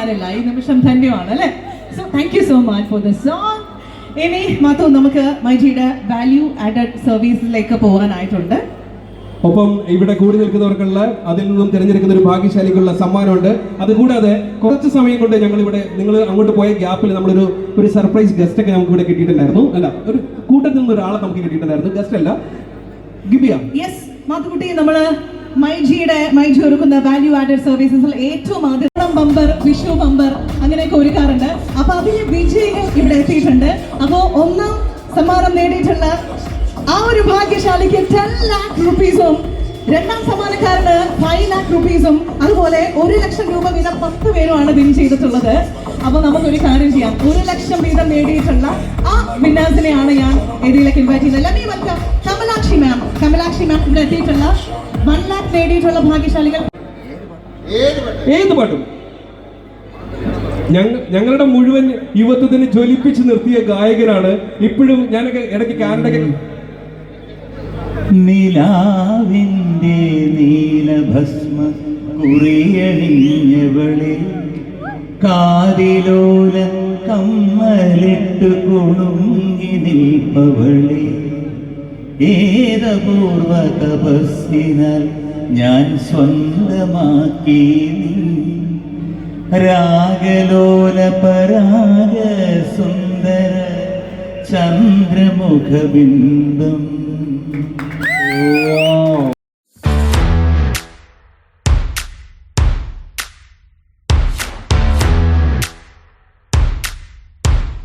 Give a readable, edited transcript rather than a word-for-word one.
പറയാനില്ല, ഈ നിമിഷം ധന്യമാണ് അല്ലേ. So thank you so much for the song. ഇനി മാത്രം നമുക്ക് മൈജിയുടെ വാല്യൂ ആഡഡ് സർവീസിലേക്ക് പോകാനായിട്ടുണ്ട്. ഒപ്പം ഇവിടെ കൂടി നിൽക്കുന്നവർക്കുള്ള അതിൽ നിന്നും തിരഞ്ഞെടുക്കുന്ന ഒരു ഭാഗ്യശാലിക്കുള്ള സമ്മാനമുണ്ട്. അതുകൂടാതെ കുറച്ച് സമയം കൊണ്ട് ഞങ്ങൾ ഇവിടെ നിങ്ങൾ അങ്ങോട്ട് പോയ ഗ്യാപ്പിൽ നമ്മളൊരു സർപ്രൈസ് ഗസ്റ്റ് ഒക്കെ നമുക്ക് ഇവിടെ കിട്ടിയിട്ടുണ്ടായിരുന്നു. അല്ല, ഒരു കൂട്ടത്തിൽ നിന്ന് ഒരാളെ നമുക്ക് കിട്ടിയിട്ടുണ്ടായിരുന്നു. ഗസ്റ്റ് അല്ല, ഗിബിയ. യെസ് മാത്തുക്കുട്ടി, നമ്മൾ മൈജി ഒരുക്കുന്ന വാല്യൂ ആഡഡ് സർവീസസിൽ ഏറ്റവും ആദ്യം ബമ്പർ, വിഷു ബമ്പർ അങ്ങനെയൊക്കെ ഒരുക്കാറുണ്ട്. അപ്പൊ അതിലെ വിജയികൾ ഇവിടെ എത്തിയിട്ടുണ്ട്. അപ്പോ ഒന്നാം സമ്മാനം നേടിയിട്ടുള്ള ആ ഒരു ഭാഗ്യശാലിക്ക് 10 lakh rupees-ഉം രണ്ടാം സമ്മാനക്കാരന് 5 lakh rupees-ഉം അതുപോലെ 1 ലക്ഷം രൂപ വീതം 10 പേരുമാണ് വിൻ ചെയ്തിട്ടുള്ളത്. അപ്പൊ നമുക്കൊരു കാര്യം ചെയ്യാം, 1 ലക്ഷം വീതം നേടിയിട്ടുള്ള ആ വിന്നേഴ്സിനെയാണ് ഞാൻ ഇതിലേക്ക് ഇൻവൈറ്റ് ചെയ്യുന്നത്. ലെറ്റ് മീ വെൽക്കം കമലാക്ഷി മാം. കമലാക്ഷി മാം ഇവിടെ എത്തിയിട്ടുള്ള 1 lakh നേടിയിട്ടുള്ള ഭാഗ്യശാലികൾ. ഏത് പാട്ടും ഞങ്ങളുടെ മുഴുവൻ യുവത്വത്തിന് ജ്വലിപ്പിച്ച് നിർത്തിയ ഗായകനാണ്. ഇപ്പോഴും ഞാനൊക്കെ ഇടയ്ക്ക് കാനഡയ്ക്ക് നിലാവിൻ്റെ നീലഭസ്മ കുറിയണിഞ്ഞവളെ കാതിലോല കമ്മലിട്ട് കുണുങ്ങി നിൽപ്പവളെ ഏതപൂർവ തപസ്സിനാൽ ഞാൻ സ്വന്തമാക്കി രാഗലോല പരാഗ സുന്ദര ചന്ദ്രമുഖബിംബം